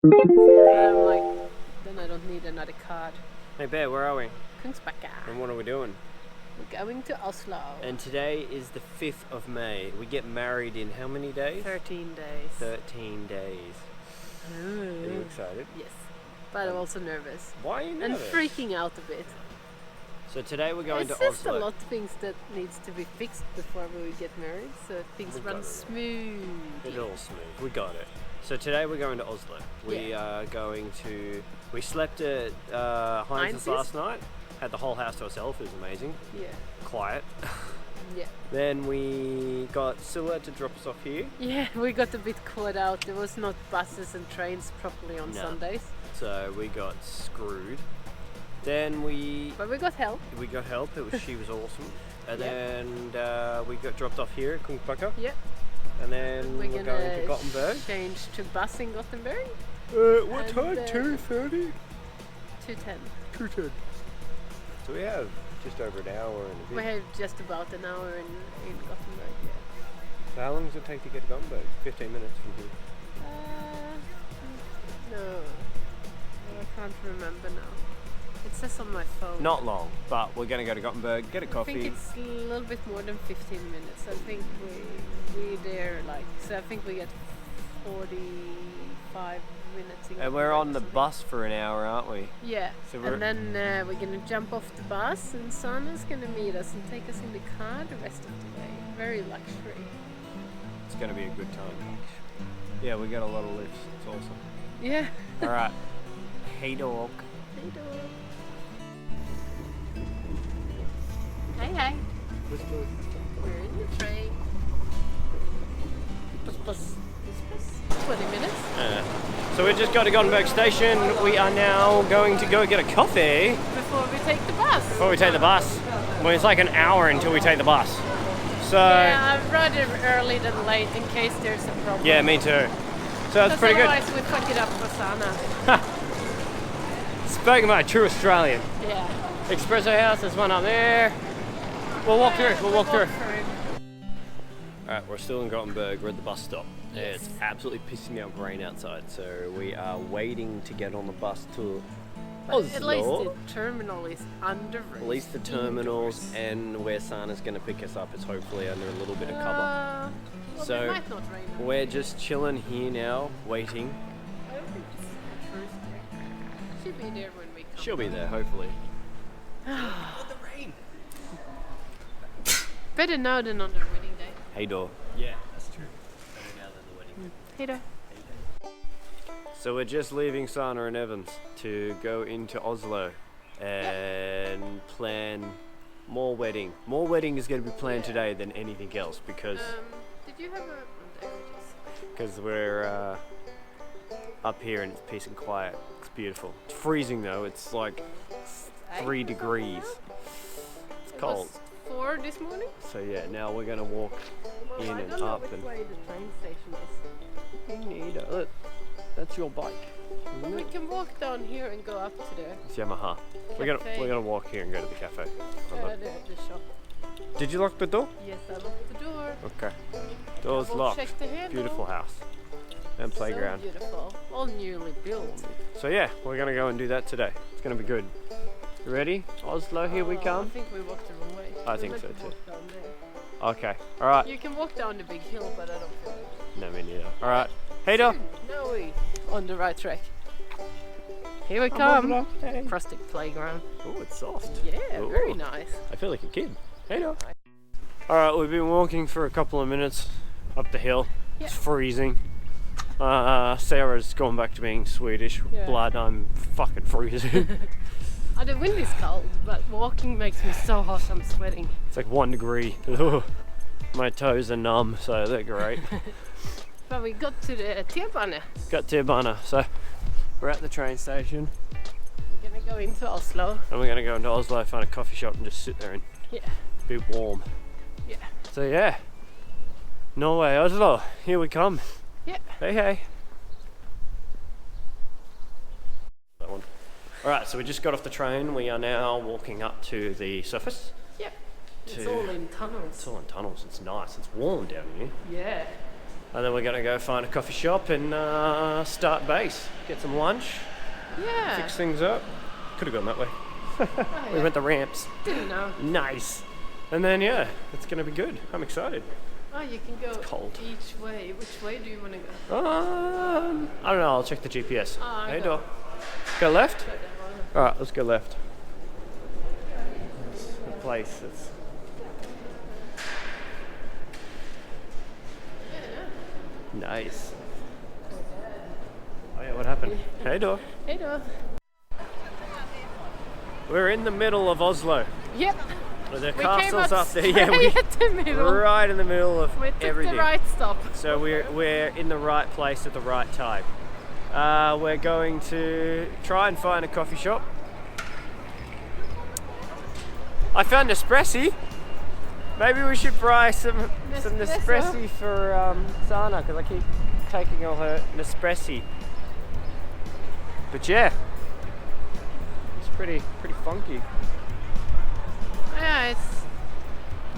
I'm like, then I don't need another card. Hey Bear, where are we? Kungsbacka. And what are we doing? We're going to Oslo. And today is the 5th of May. We get married in how many days? 13 days. 13 days. Are you excited? Yes. But I'm also nervous. Why are you And nervous? freaking out a bit. So today we're going to It's just Oslo. a lot of things that needs to be fixed before we get married, so things We run got it. smooth. It's all smooth. We got it. So today we're going to Oslo. We are going to... We slept at Heinz's last night. Had the whole house to ourselves. It was amazing. Yeah. Quiet. Yeah. Then we got Scylla to drop us off here. Yeah, we got a bit caught out. There was not buses and trains properly on Sundays. So we got screwed. Then But we got help. we got help. She was awesome. And then we got dropped off here at Kungsbacka. Yep. And then we're going to Gothenburg. Change to bus in Gothenburg. What time? 2:30? 2:10. 2:10. So we have just over an hour and a bit. We have just about an hour in Gothenburg. Yeah. So how long does it take to get to Gothenburg? 15 minutes from here. No, I can't remember now. It says on my phone. Not long, but we're going to go to Gothenburg, get a coffee. I think it's a little bit more than 15 minutes. I think we there so I think we get 45 minutes. And we're on the bus for an hour, aren't we? Yeah. So and then we're gonna jump off the bus, and Sana's gonna meet us and take us in the car the rest of the way. Very luxury. It's going to be a good time. Yeah, we got a lot of lifts. It's awesome. Yeah. All right. Hey dog. Hey dog. Hey hey. We're in the train. Bus. 20 minutes. So we just got to Gothenburg station. We are now going to go get a coffee Before we take the bus. before we take the bus. Well, it's like an hour until we take the bus. So Yeah, I'd rather early than late in case there's a problem. yeah, me too. So that's pretty good. Otherwise we fuck it up for Sana. Spoken by a true Australian. Yeah. Espresso house, there's one up there. We'll walk through. We'll walk through. Alright, we're still in Gothenburg. We're at the bus stop. Yes. It's absolutely pissing down rain outside, so we are waiting to get on the bus to Oslo. At least the terminal is under. At least the terminals and where Sana's going to pick us up is hopefully under a little bit of cover. Well, So, it might not rain. We're just chilling here now, waiting. I don't think it's Thursday. She'll be there when we come. She'll be there, hopefully. Better now than on their wedding day. Hey, door. Yeah, that's true. Better now than the wedding. Hey there. So we're just leaving Sana and Evans to go into Oslo and plan more wedding. More wedding is going to be planned today than anything else because Did you have a... There it is. because we're up here and it's peace and quiet. It's beautiful. It's freezing though. It's like 3 degrees. It's cold. It was 4 this morning. So yeah, now we're gonna walk Well, in I and don't know up which and. way the train station is. You need a, look, that's your bike, isn't We it? can walk down here and go up to the It's Yamaha. We're gonna walk here and go to the cafe. the shop. Did you lock the door? Yes, I locked the door. Okay. Door's Double locked. check the handle. Beautiful house and playground. So beautiful. All newly built. So yeah, we're gonna go and do that today. It's gonna be good. You ready? Oslo, here we I come. think we walked the wrong way. I We think meant so to too. walk down there. Okay. All right. You can walk down the big hill, but I don't feel it. No, me neither. All right. Hey, dog. Now we on the right track. Here we come. Across the playground. Oh, it's soft. Yeah, Ooh. very nice. I feel like a kid. Hey, dog. All right, we've been walking for a couple of minutes up the hill. Yeah. It's freezing. Sarah's gone back to being Swedish. Yeah. Blood, I'm fucking freezing. The wind is cold, but walking makes me so hot I'm sweating. It's like 1 degree. Ugh. My toes are numb, so they're great. But we got to the T-bane. Got Tirbana, so we're at the train station We're gonna go into Oslo. and we're gonna go into Oslo, find a coffee shop and just sit there and Yeah. be warm. Yeah. So yeah, Norway, Oslo, here we come. Yeah. Hey, hey. That one. All right, so we just got off the train. We are now walking up to the surface. Yep. It's To- all in tunnels. It's all in tunnels. It's nice. It's warm down here. Yeah. And then we're going to go find a coffee shop and start base. Get some lunch. Yeah. Fix things up. Could have gone that way. Oh, We yeah. went the ramps. Didn't know. Nice. And then, yeah, it's going to be good. I'm excited. Oh, you can go cold. each way. Which way do you want to go? I don't know. I'll check the GPS. Oh, Hey, go. door. Go left? Go that one. All right, let's go left. It's the place. It's nice. Oh yeah, what happened? Hey, door. Hey, door. We're in the middle of Oslo. Yep. The We castle's came up there. Yeah, straight at the middle. right in the middle of We took everything. the right stop. So we're in the right place at the right time. We're going to try and find a coffee shop. I found Nespresso. Maybe we should buy some Nespresso for Sana, because I keep taking all her Nespresso. But yeah, it's pretty funky. Yeah,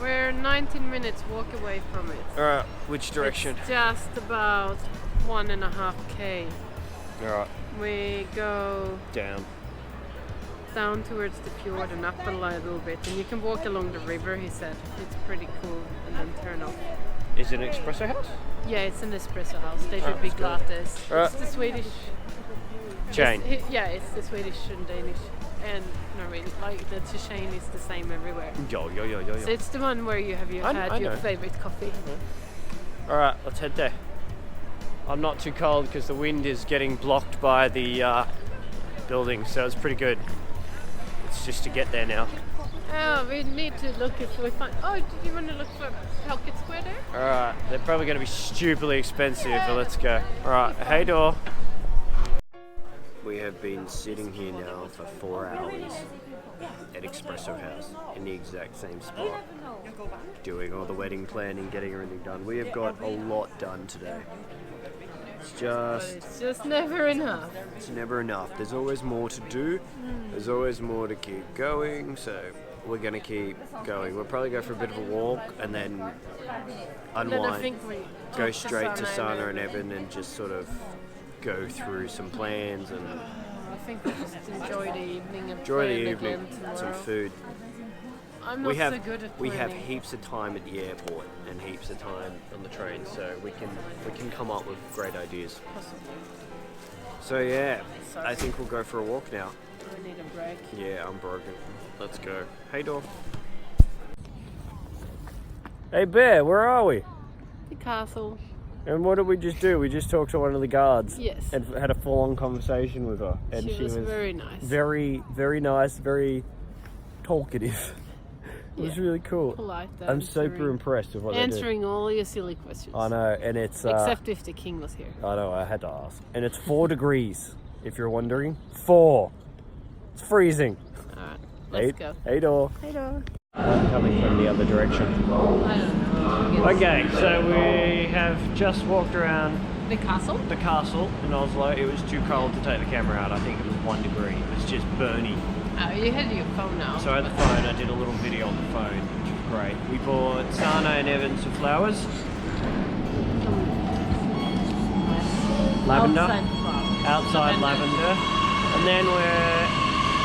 we're 19 minutes walk away from it. All right, which direction? It's just about 1.5 k. All right, We go down. down towards the fjord and up a little bit, and you can walk along the river. He said it's pretty cool, and then turn off. Is it an espresso house? Yeah, it's an espresso house. They do Oh, big that's cool. lattes. Alright. It's the Swedish Chain. It's the Swedish and Danish and Norwegian. Like the chain is the same everywhere. Yo. So it's the one where you have I had your know. favorite coffee. All right, let's head there. I'm not too cold because the wind is getting blocked by the building, so it's pretty good. It's just to get there now. Oh, we need to look if we find. Oh, did you want to look for Pocket Square there? All right, they're probably going to be stupidly expensive, but let's go. All right, hey door. We have been sitting here now for 4 hours at Espresso House in the exact same spot, doing all the wedding planning, getting everything done. We have got a lot done today. It's just never enough. It's never enough. There's always more to do. There's always more to keep going. So we're going to keep going. We'll probably go for a bit of a walk and then Then I unwind, think we go talk straight to Sana Sana and Evan and just sort of go through some plans and I think we'll just enjoy the evening and enjoy the plan evening, again tomorrow. some food. I'm not so good at we have planning. heaps of time at the airport and heaps of time on the train, so we can come up with great ideas. Possibly. So yeah, I think we'll go for a walk now. I need a break. Yeah, I'm broken. Let's go. Hey, door. Hey, Bear, where are we? The castle. And what did we just do? We just talked to one of the guards. Yes. And had a full-on conversation with her. And She was very nice. Very, very nice, very talkative. It was Yeah. really cool. Polite. I'm super answering- impressed with what Answering all your silly questions. they do. I know, and it's... Except if the king was here. I know, I had to ask. And it's 4 degrees, if you're wondering. 4. It's freezing. Alright, let's go. Hey, door. Hey, door. Coming from the other direction. I don't know. Okay, so we have just walked around The castle? the castle in Oslo. It was too cold to take the camera out. I think it was 1 degree. It was just burny. Oh, you had your phone now. So I had the phone. I did a little video on the phone, which was great. We bought Sana and Evan some flowers. Lavender. Outside lavender. And then we're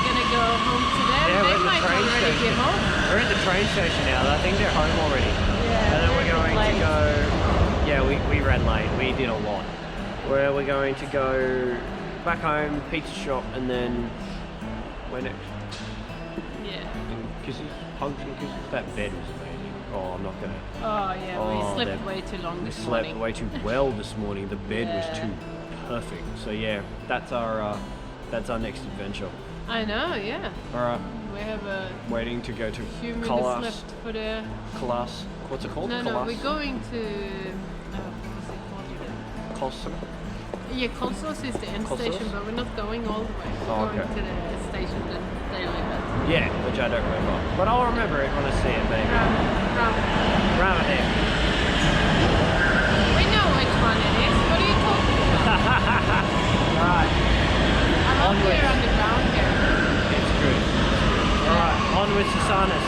Gonna go home today. Yeah, we're They at the might train already station. be home. We're at the train station now. I think they're home already. Yeah. And then we're they're going late. to go. Yeah, we ran late. We did a lot. Where we're going to go back home, pizza shop, and then where next? Yeah. Kisses, hugs and kisses. That bed was amazing. Oh, I'm not gonna. Oh, yeah. Oh, We slept that- way too long We this slept morning. way too well this morning. The bed Yeah. was too perfect. So yeah, that's our next adventure. I know, yeah. All right, We have a waiting to go to few minutes Kolas. left for the... Kolas. What's it called? No, Kolas. we're going to... what's it called? Kolsum. Yeah, Kolsås is the end Kolsås? station, but we're not going all the way. We're Oh, going okay. to the station that they live at. Yeah, which I don't remember. But I'll remember it when I see it, maybe. Round. Round there. We know which one it is. What are you talking about? Right, I'm up Onwards. here on the ground here. it's good. Alright, onwards to Sanas.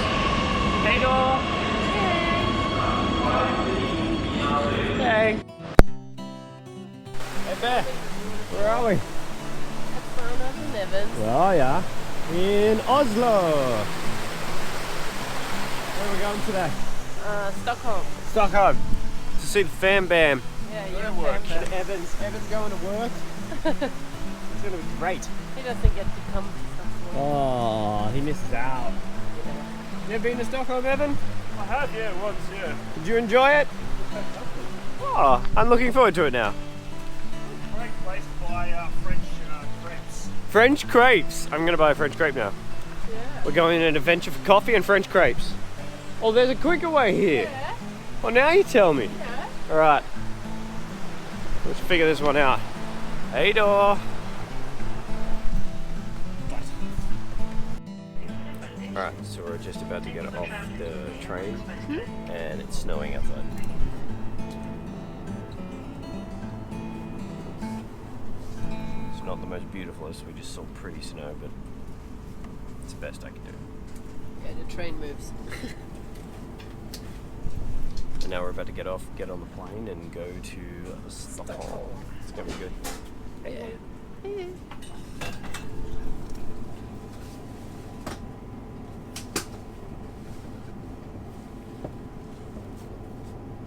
Hey, door. Hey. we? At Farnham and Evans. Oh yeah. In Oslo. Where are we going today? Stockholm. Stockholm. To see the Fam Bam. Yeah, you're a fan. And Evan's going to work. It's going to be great. He doesn't get to come to Stockholm. Oh, he misses out. You ever been to Stockholm, Evan? I have, yeah, once, yeah. Did you enjoy it? Oh, I'm looking forward to it now. Great place to buy French crepes. French crepes. I'm going to buy a French crepe now. Yeah. We're going on an adventure for coffee and French crepes. Oh, there's a quicker way here. Yeah. Well, now you tell me. Yeah. All right. Let's figure this one out. Hey, door. Alright, so we're just about to get off the train and it's snowing outside. It's not the most beautiful, we just saw pretty snow, but it's the best I can do. Yeah, the train moves. And now we're about to get off, get on the plane and go to Stockholm. It's gonna be good. Yeah.